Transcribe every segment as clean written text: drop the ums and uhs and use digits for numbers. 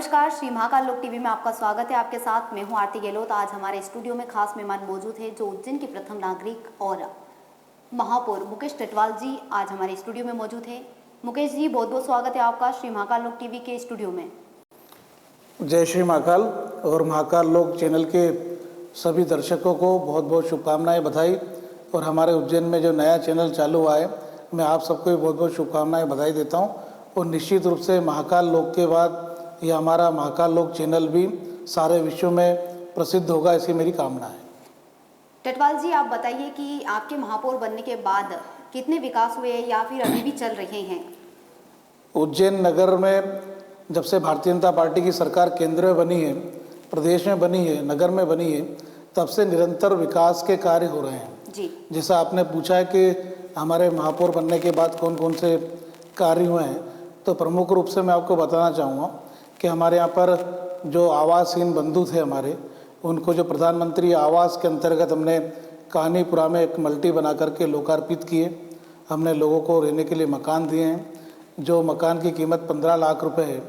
नमस्कार, श्री महाकाल लोक टीवी में आपका स्वागत है। आपके साथ मैं हूं आरती गहलोत। आज हमारे स्टूडियो में खास मेहमान मौजूद है जो उज्जैन के प्रथम नागरिक और महापौर मुकेश टेटवाल जी आज हमारे स्टूडियो में मौजूद है। मुकेश जी, बहुत बहुत स्वागत है आपका श्री महाकाल लोक टीवी के स्टूडियो में। जय श्री महाकाल और महाकाल लोक चैनल के सभी दर्शकों को बहुत बहुत शुभकामनाएं, बधाई। और हमारे उज्जैन में जो नया चैनल चालू हुआ है, मैं आप सबको भी बहुत बहुत शुभकामनाएं, बधाई देता हूं। और निश्चित रूप से महाकाल लोक के बाद ये हमारा महाकाल लोक चैनल भी सारे विश्व में प्रसिद्ध होगा, ऐसी मेरी कामना है। टेटवाल जी, आप बताइए कि आपके महापौर बनने के बाद कितने विकास हुए या फिर अभी भी चल रहे हैं? उज्जैन नगर में जब से भारतीय जनता पार्टी की सरकार केंद्र में बनी है, प्रदेश में बनी है, नगर में बनी है, तब से निरंतर विकास के कार्य हो रहे हैं जी। जैसा आपने पूछा है कि हमारे महापौर बनने के बाद कौन कौन से कार्य हुए हैं, तो प्रमुख रूप से मैं आपको बताना चाहूँगा कि हमारे यहाँ पर जो आवासहीन बंधु थे हमारे, उनको जो प्रधानमंत्री आवास के अंतर्गत हमने कहानीपुरा में एक मल्टी बना करके लोकार्पित किए। हमने लोगों को रहने के लिए मकान दिए हैं। जो मकान की कीमत 15 लाख रुपए है,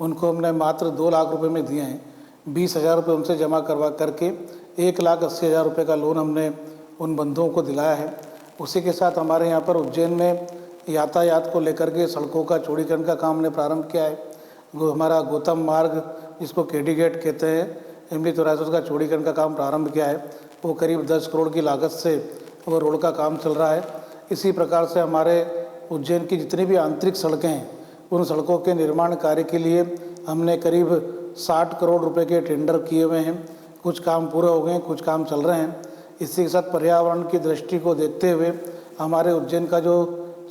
उनको हमने मात्र 2 लाख रुपए में दिए हैं। 20,000 रुपये उनसे जमा करवा करके 1,80,000 रुपये का लोन हमने उन बंधुओं को दिलाया है। उसी के साथ हमारे यहाँ पर उज्जैन में यातायात को लेकर के सड़कों का चौड़ीकरण का काम हमने प्रारंभ किया है। हमारा गौतम मार्ग, जिसको केडी गेट कहते हैं, इमली चौराहे का चौड़ीकरण का काम प्रारंभ किया है। वो करीब 10 करोड़ की लागत से वो रोड का काम चल रहा है। इसी प्रकार से हमारे उज्जैन की जितनी भी आंतरिक सड़कें हैं, उन सड़कों के निर्माण कार्य के लिए हमने करीब 60 करोड़ रुपए के टेंडर किए हुए हैं। कुछ काम पूरे हो गए हैं, कुछ काम चल रहे हैं। इसी के साथ पर्यावरण की दृष्टि को देखते हुए हमारे उज्जैन का जो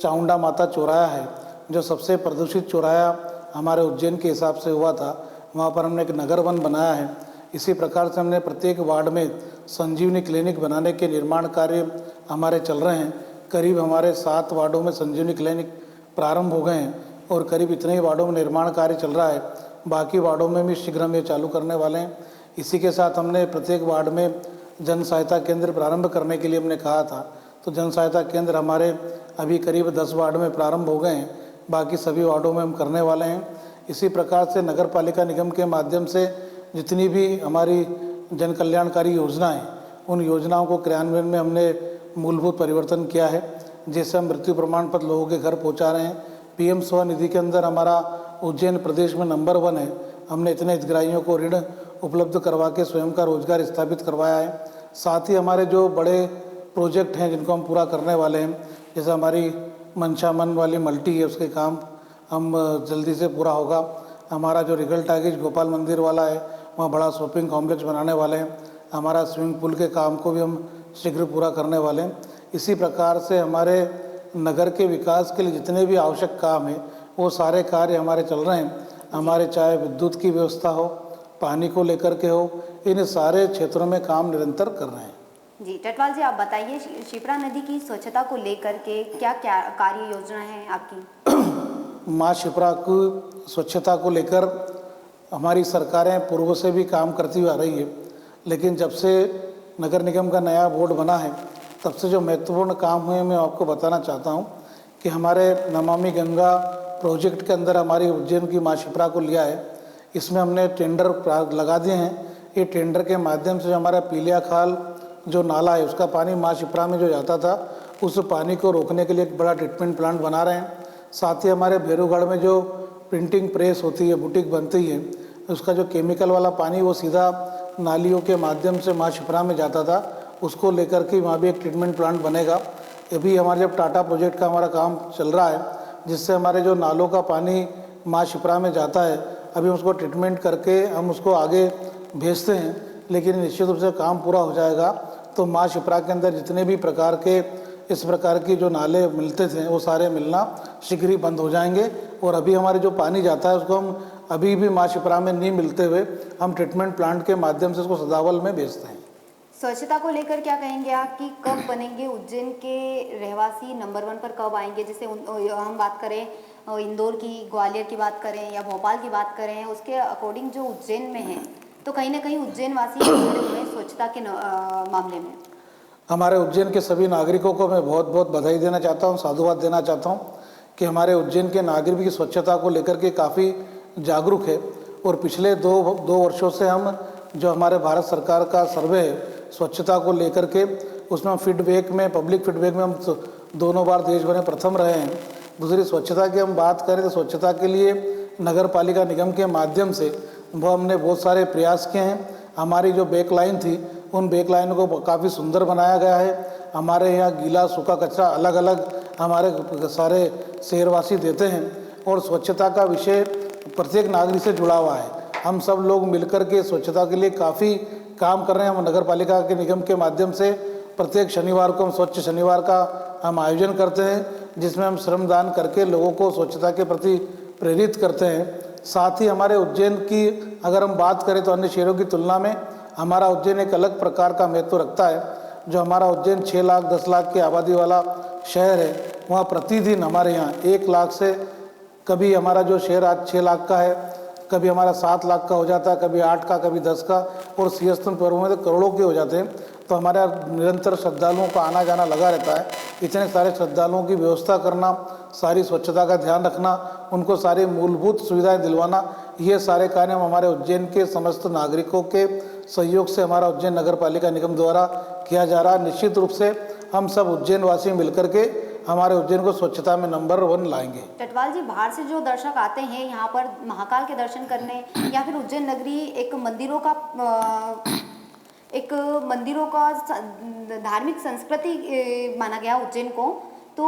चामुंडा माता चौराहा है, जो सबसे प्रदूषित चौराहा हमारे उज्जैन के हिसाब से हुआ था, वहाँ पर हमने एक नगर वन बनाया है। इसी प्रकार से हमने प्रत्येक वार्ड में संजीवनी क्लिनिक बनाने के निर्माण कार्य हमारे चल रहे हैं। करीब हमारे 7 वार्डों में संजीवनी क्लिनिक प्रारंभ हो गए हैं और करीब इतने ही वार्डों में निर्माण कार्य चल रहा है। बाकी वार्डों में भी शीघ्र हम ये चालू करने वाले हैं। इसी के साथ हमने प्रत्येक वार्ड में जन सहायता केंद्र प्रारंभ करने के लिए हमने कहा था, तो जन सहायता केंद्र हमारे अभी करीब 10 वार्ड में प्रारंभ हो गए हैं। बाकी सभी वार्डों में हम करने वाले हैं। इसी प्रकार से नगर पालिका निगम के माध्यम से जितनी भी हमारी जन कल्याणकारी योजनाएं, उन योजनाओं को क्रियान्वयन में हमने मूलभूत परिवर्तन किया है। जैसे हम मृत्यु प्रमाण पत्र लोगों के घर पहुंचा रहे हैं। पीएम स्वनिधि के अंदर हमारा उज्जैन प्रदेश में नंबर 1 है। हमने इतने हितग्राहियों को ऋण उपलब्ध करवा के स्वयं का रोजगार स्थापित करवाया है। साथ ही हमारे जो बड़े प्रोजेक्ट हैं जिनको हम पूरा करने वाले हैं, जैसे हमारी मनशामन वाली मल्टी है, उसके काम हम जल्दी से पूरा होगा। हमारा जो रिगल टाइगेज गोपाल मंदिर वाला है, वहाँ बड़ा शॉपिंग कॉम्प्लेक्स बनाने वाले हैं। हमारा स्विमिंग पूल के काम को भी हम शीघ्र पूरा करने वाले हैं। इसी प्रकार से हमारे नगर के विकास के लिए जितने भी आवश्यक काम हैं, वो सारे कार्य हमारे चल रहे हैं। हमारे चाहे विद्युत की व्यवस्था हो, पानी को लेकर के हो, इन सारे क्षेत्रों में काम निरंतर कर रहे हैं। जी टेटवाल जी, आप बताइए शिप्रा नदी की स्वच्छता को लेकर के क्या क्या कार्य योजना है आपकी? माँ शिप्रा की स्वच्छता को लेकर हमारी सरकारें पूर्व से भी काम करती हुई आ रही है, लेकिन जब से नगर निगम का नया बोर्ड बना है, तब से जो महत्वपूर्ण काम हुए मैं आपको बताना चाहता हूँ कि हमारे नमामि गंगा प्रोजेक्ट के अंदर हमारी उज्जैन की माँ शिप्रा को लिया है। इसमें हमने टेंडर लगा दिए हैं। ये टेंडर के माध्यम से हमारा पीलिया खाल जो नाला है, उसका पानी माँ शिप्रा में जो जाता था, उस पानी को रोकने के लिए एक बड़ा ट्रीटमेंट प्लांट बना रहे हैं। साथ ही हमारे भैरूगढ़ में जो प्रिंटिंग प्रेस होती है, बुटीक बनती है, उसका जो केमिकल वाला पानी वो सीधा नालियों के माध्यम से माँ शिप्रा में जाता था, उसको लेकर के वहाँ भी एक ट्रीटमेंट प्लांट बनेगा। अभी हमारे जब टाटा प्रोजेक्ट का हमारा काम चल रहा है, जिससे हमारे जो नालों का पानी माँ शिप्रा में जाता है, अभी उसको ट्रीटमेंट करके हम उसको आगे भेजते हैं। लेकिन निश्चित रूप से काम पूरा हो जाएगा तो माँ शिप्रा के अंदर जितने भी प्रकार के इस प्रकार की जो नाले मिलते थे, वो सारे मिलना शीघ्र ही बंद हो जाएंगे। और अभी हमारे जो पानी जाता है, उसको हम अभी भी माँ शिप्रा में नहीं मिलते हुए हम ट्रीटमेंट प्लांट के माध्यम से उसको सदावल में भेजते हैं। स्वच्छता को लेकर क्या कहेंगे आप कि कब बनेंगे उज्जैन के रहवासी नंबर 1 पर कब आएंगे? जैसे हम बात करें इंदौर की, ग्वालियर की बात करें या भोपाल की बात करें, उसके अकॉर्डिंग जो उज्जैन में है, तो कहीं ना कहीं उज्जैन वासी जुड़े हुए हैं स्वच्छता के मामले में। हमारे उज्जैन के सभी नागरिकों को मैं बहुत बहुत बधाई देना चाहता हूँ, साधुवाद देना चाहता हूँ कि हमारे उज्जैन के नागरिक की स्वच्छता को लेकर के काफ़ी जागरूक है और पिछले दो वर्षों से हम जो हमारे भारत सरकार का सर्वे है स्वच्छता को लेकर के, उसमें फीडबैक में, पब्लिक फीडबैक में हम दोनों बार देश भर में प्रथम रहे हैं। दूसरी स्वच्छता की हम बात करें तो स्वच्छता के लिए नगर पालिका निगम के माध्यम से वो हमने बहुत सारे प्रयास किए हैं। हमारी जो बैक लाइन थी उन बैक लाइन को काफ़ी सुंदर बनाया गया है। हमारे यहाँ गीला सूखा कचरा अलग अलग हमारे सारे शहरवासी देते हैं और स्वच्छता का विषय प्रत्येक नागरिक से जुड़ा हुआ है। हम सब लोग मिलकर के स्वच्छता के लिए काफ़ी काम कर रहे हैं। हम नगर पालिका के निगम के माध्यम से प्रत्येक शनिवार को हम स्वच्छ शनिवार का हम आयोजन करते हैं, जिसमें हम श्रमदान करके लोगों को स्वच्छता के प्रति प्रेरित करते हैं। साथ ही हमारे उज्जैन की अगर हम बात करें तो अन्य शहरों की तुलना में हमारा उज्जैन एक अलग प्रकार का महत्व रखता है। जो हमारा उज्जैन 6 लाख 10 लाख की आबादी वाला शहर है, वहाँ प्रतिदिन हमारे यहाँ 1 लाख से, कभी हमारा जो शहर आज 6 लाख का है, कभी हमारा 7 लाख का हो जाता है, कभी 8 का, कभी 10 का, और सिंहस्थ पर्व में तो करोड़ों के हो जाते हैं। तो हमारे यहाँ निरंतर श्रद्धालुओं का आना जाना लगा रहता है। इतने सारे श्रद्धालुओं की व्यवस्था करना, सारी स्वच्छता का ध्यान रखना, उनको सारी मूलभूत सुविधाएं दिलवाना, ये सारे कार्य हमारे उज्जैन के समस्त नागरिकों के सहयोग से हमारा उज्जैन नगर पालिका निगम द्वारा किया जा रहा है। निश्चित रूप से हम सब उज्जैन वासी मिलकर के हमारे उज्जैन को स्वच्छता में नंबर 1 लाएंगे। टटवाल जी, बाहर से जो दर्शक आते हैं यहाँ पर महाकाल के दर्शन करने या फिर उज्जैन नगरी एक मंदिरों का धार्मिक संस्कृति माना गया उज्जैन को, तो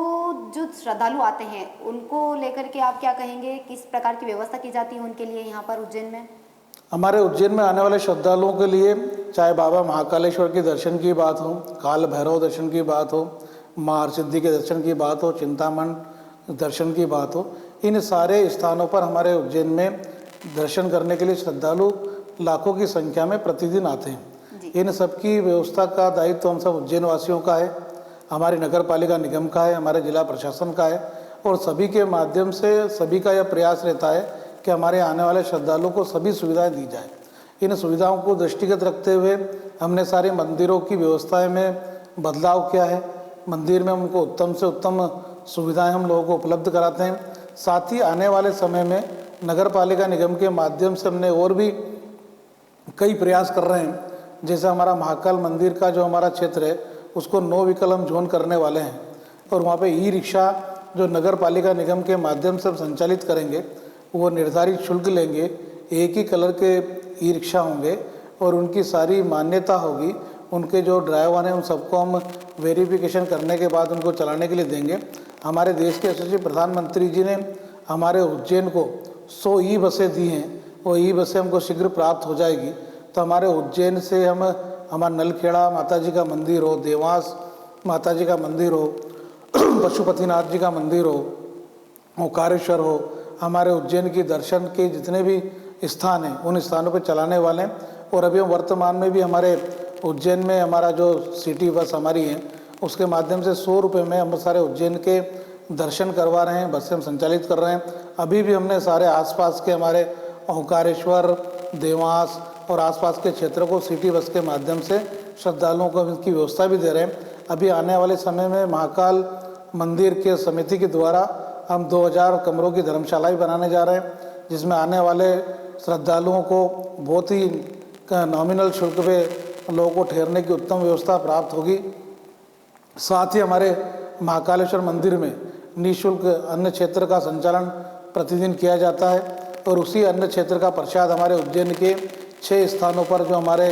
जो श्रद्धालु आते हैं उनको लेकर के आप क्या कहेंगे? किस प्रकार की व्यवस्था की जाती है उनके लिए यहाँ पर उज्जैन में? हमारे उज्जैन में आने वाले श्रद्धालुओं के लिए चाहे बाबा महाकालेश्वर के दर्शन की बात हो, काल भैरव दर्शन की बात हो, माँ हरसिद्धि के दर्शन की बात हो, चिंतामण दर्शन की बात हो, इन सारे स्थानों पर हमारे उज्जैन में दर्शन करने के लिए श्रद्धालु लाखों की संख्या में प्रतिदिन आते हैं। इन सब की व्यवस्था का दायित्व हम सब उज्जैन वासियों का है, हमारी नगर पालिका निगम का है, हमारे जिला प्रशासन का है, और सभी के माध्यम से सभी का यह प्रयास रहता है कि हमारे आने वाले श्रद्धालुओं को सभी सुविधाएं दी जाए। इन सुविधाओं को दृष्टिगत रखते हुए हमने सारे मंदिरों की व्यवस्थाएं में बदलाव किया है। मंदिर में उनको उत्तम से उत्तम सुविधाएं हम लोगों को उपलब्ध कराते हैं। साथ ही आने वाले समय में नगर पालिका निगम के माध्यम से हमने और भी कई प्रयास कर रहे हैं। जैसे हमारा महाकाल मंदिर का जो हमारा क्षेत्र है उसको 9 विकल्प हम जोन करने वाले हैं, और वहाँ पे ई रिक्शा जो नगर पालिका निगम के माध्यम से हम संचालित करेंगे, वो निर्धारित शुल्क लेंगे। एक ही कलर के ई रिक्शा होंगे और उनकी सारी मान्यता होगी। उनके जो ड्राइवर हैं उन सबको हम वेरिफिकेशन करने के बाद उनको चलाने के लिए देंगे। हमारे देश के यशस्वी प्रधानमंत्री जी ने हमारे उज्जैन को 100 ई बसें दी हैं, वो ई बसें हमको शीघ्र प्राप्त हो जाएगी। तो हमारे उज्जैन से हम हमारा नलखेड़ा माता जी का मंदिर हो, देवास माता जी का मंदिर हो, पशुपतिनाथ जी का मंदिर हो, ओंकारेश्वर हो, हमारे उज्जैन की दर्शन के जितने भी स्थान हैं उन स्थानों पर चलाने वाले हैं। और अभी हम वर्तमान में भी हमारे उज्जैन में हमारा जो सिटी बस हमारी है उसके माध्यम से 100 रुपये में हम सारे उज्जैन के दर्शन करवा रहे हैं, बसें हम संचालित कर रहे हैं। अभी भी हमने सारे आसपास के हमारे ओंकारेश्वर, देवास और आसपास के क्षेत्र को सिटी बस के माध्यम से श्रद्धालुओं को इसकी व्यवस्था भी दे रहे हैं। अभी आने वाले समय में महाकाल मंदिर के समिति के द्वारा हम 2000 कमरों की धर्मशालाएं बनाने जा रहे हैं, जिसमें आने वाले श्रद्धालुओं को बहुत ही नॉमिनल शुल्क पे लोगों को ठहरने की उत्तम व्यवस्था प्राप्त होगी। साथ ही हमारे महाकालेश्वर मंदिर में निःशुल्क अन्न क्षेत्र का संचालन प्रतिदिन किया जाता है, और उसी अन्न क्षेत्र का प्रसाद हमारे उज्जैन के 6 स्थानों पर जो हमारे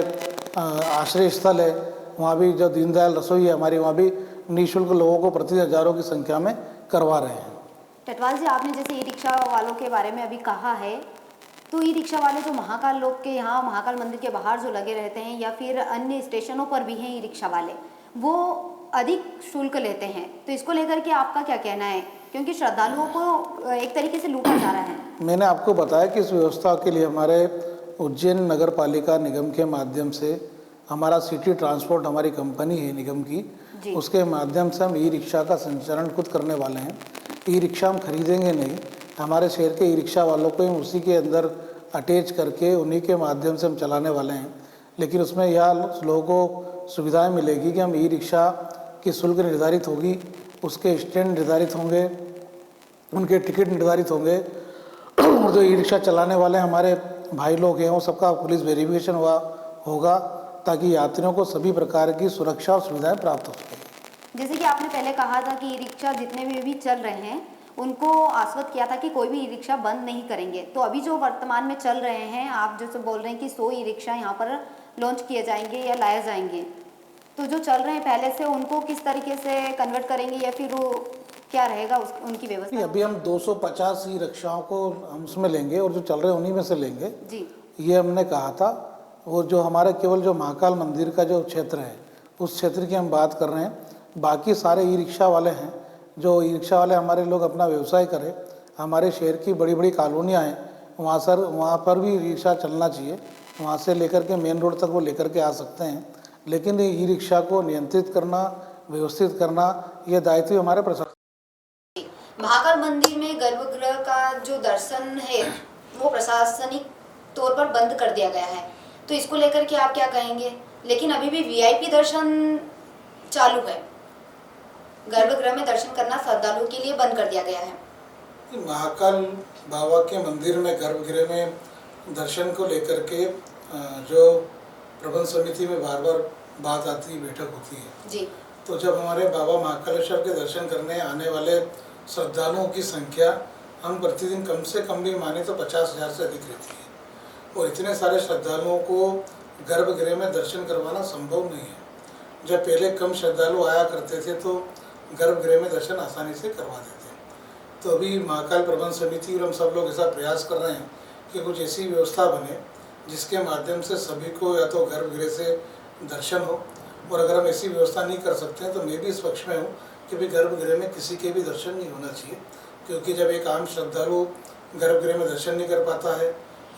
आश्रय स्थल है वहाँ भी जो दीनदयाल रसोई है हमारी, वहाँ भी निःशुल्क लोगों को प्रतिदिन हजारों की संख्या में करवा रहे हैं। टटवाल जी, आपने जैसे ई रिक्शा वालों के बारे में अभी कहा है, तो ई रिक्शा वाले जो महाकाल लोग के यहाँ महाकाल मंदिर के बाहर जो लगे रहते हैं या फिर अन्य स्टेशनों पर भी हैं ई रिक्शा वाले, वो अधिक शुल्क लेते हैं, तो इसको लेकर के आपका क्या कहना है? क्योंकि श्रद्धालुओं को एक तरीके से लूटा जा रहा है। मैंने आपको बताया कि इस व्यवस्था के लिए हमारे उज्जैन नगर पालिका निगम के माध्यम से हमारा सिटी ट्रांसपोर्ट हमारी कंपनी है निगम की, उसके माध्यम से हम ई रिक्शा का संचालन खुद करने वाले हैं। ई रिक्शा हम खरीदेंगे नहीं, हमारे शहर के ई रिक्शा वालों को हम उसी के अंदर अटैच करके उन्हीं के माध्यम से हम चलाने वाले हैं। लेकिन उसमें यह लोगों को सुविधाएं मिलेगी कि हम ई रिक्शा की शुल्क निर्धारित होगी, उसके स्टैंड निर्धारित होंगे, उनके टिकट निर्धारित होंगे, और जो ई रिक्शा चलाने वाले हमारे भाई लोग हैं वो सबका पुलिस वेरिफिकेशन हुआ होगा, ताकि यात्रियों को सभी प्रकार की सुरक्षा और सुविधाएं प्राप्त हो सकें। जैसे कि आपने पहले कहा था कि ई रिक्शा जितने भी चल रहे हैं उनको आश्वस्त किया था कि कोई भी ई रिक्शा बंद नहीं करेंगे, तो अभी जो वर्तमान में चल रहे हैं आप जैसे बोल रहे हैं कि 100 ई रिक्शा यहाँ पर लॉन्च किए जाएंगे या लाए जाएंगे, तो जो चल रहे हैं पहले से उनको किस तरीके से कन्वर्ट करेंगे या फिर वो क्या रहेगा उनकी नहीं, व्यवस्था? अभी हम 250 ई रिक्शाओं को हम उसमें लेंगे और जो चल रहे हैं उन्हीं में से लेंगे, जी ये हमने कहा था। वो जो हमारे केवल जो महाकाल मंदिर का जो क्षेत्र है उस क्षेत्र की हम बात कर रहे हैं। बाकी सारे ई रिक्शा वाले हैं, जो ई रिक्शा वाले हमारे लोग अपना व्यवसाय करें, हमारे शहर की बड़ी बड़ी कॉलोनियाँ हैं वहाँ पर भी ई रिक्शा चलना चाहिए, वहाँ से लेकर के मेन रोड तक वो लेकर के आ सकते हैं। लेकिन ई रिक्शा को नियंत्रित करना, व्यवस्थित करना, ये दायित्व हमारे प्रशासन। महाकाल मंदिर में गर्भगृह का जो दर्शन है वो प्रशासनिक तौर पर बंद कर दिया गया है, तो इसको लेकर के आप क्या कहेंगे? लेकिन अभी भी वीआईपी दर्शन चालू है, गर्भगृह में दर्शन करना श्रद्धालुओं के लिए बंद कर दिया गया है। महाकाल बाबा के मंदिर में गर्भगृह में दर्शन को लेकर के जो प्रबंध समिति में बार बार बात आती है, बैठक होती है जी, तो जब हमारे बाबा महाकालेश्वर के दर्शन करने आने वाले श्रद्धालुओं की संख्या हम प्रतिदिन कम से कम भी माने तो 50,000 से अधिक रहती है, और इतने सारे श्रद्धालुओं को गर्भगृह में दर्शन करवाना संभव नहीं है। जब पहले कम श्रद्धालु आया करते थे तो गर्भगृह में दर्शन आसानी से करवा देते। तो अभी महाकाल प्रबंध समिति और हम सब लोग ऐसा प्रयास कर रहे हैं कि कुछ ऐसी व्यवस्था बने जिसके माध्यम से सभी को या तो गर्भगृह से दर्शन हो, और अगर हम ऐसी व्यवस्था नहीं कर सकते हैं तो मैं भी इस पक्ष में हूँ कि भाई गर्भगृह में किसी के भी दर्शन नहीं होना चाहिए, क्योंकि जब एक आम श्रद्धालु गर्भगृह में दर्शन नहीं कर पाता है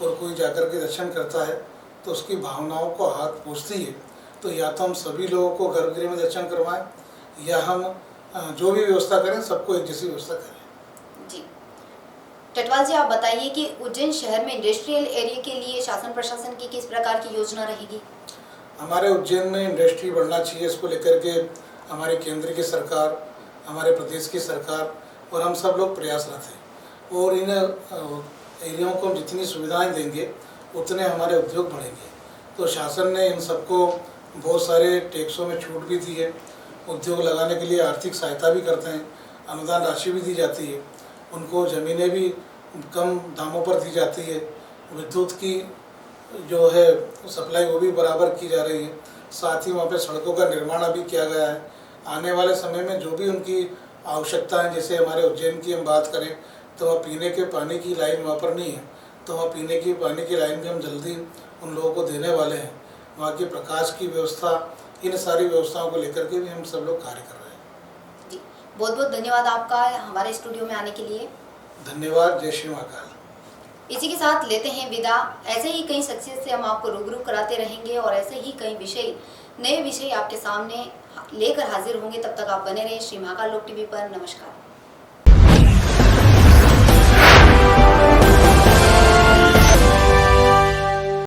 और कोई जाकर के दर्शन करता है तो उसकी भावनाओं को हाथ पहुँचती है। तो या तो हम सभी लोगों को गर्भगृह में दर्शन करवाएं या हम जो भी व्यवस्था करें सबको एक जैसी व्यवस्था करें। जी टटवाल जी, आप बताइए कि उज्जैन शहर में इंडस्ट्रियल एरिया के लिए शासन प्रशासन की किस प्रकार की योजना रहेगी? हमारे उज्जैन में इंडस्ट्री बढ़ना चाहिए, इसको लेकर के हमारी केंद्र की सरकार, हमारे प्रदेश की सरकार और हम सब लोग प्रयासरत हैं, और इन एरियाओं को जितनी सुविधाएं देंगे उतने हमारे उद्योग बढ़ेंगे। तो शासन ने इन सबको बहुत सारे टैक्सों में छूट भी दी है, उद्योग लगाने के लिए आर्थिक सहायता भी करते हैं, अनुदान राशि भी दी जाती है, उनको ज़मीनें भी कम दामों पर दी जाती है, विद्युत की जो है सप्लाई वो भी बराबर की जा रही है, साथ ही वहाँ पे सड़कों का निर्माण अभी किया गया है। आने वाले समय में जो भी उनकी आवश्यकता है, जैसे हमारे उज्जैन की हम बात करें तो वहाँ पीने के पानी की लाइन वहाँ पर नहीं है, तो वहाँ पीने की पानी की लाइन भी हम जल्दी उन लोगों को देने वाले हैं। वहाँ की प्रकाश की व्यवस्था, इन सारी व्यवस्थाओं को लेकर के भी हम सब लोग कार्य कर रहे हैं। जी बहुत बहुत धन्यवाद आपका हमारे स्टूडियो में आने के लिए। धन्यवाद। जय श्री महाकाल। इसी के साथ लेते हैं विदा। ऐसे ही कई शख्सियत से हम आपको रूबरू कराते रहेंगे और ऐसे ही कई नए विषय आपके सामने लेकर हाजिर होंगे। तब तक आप बने रहे श्री महाकाल लोक टीवी पर। नमस्कार।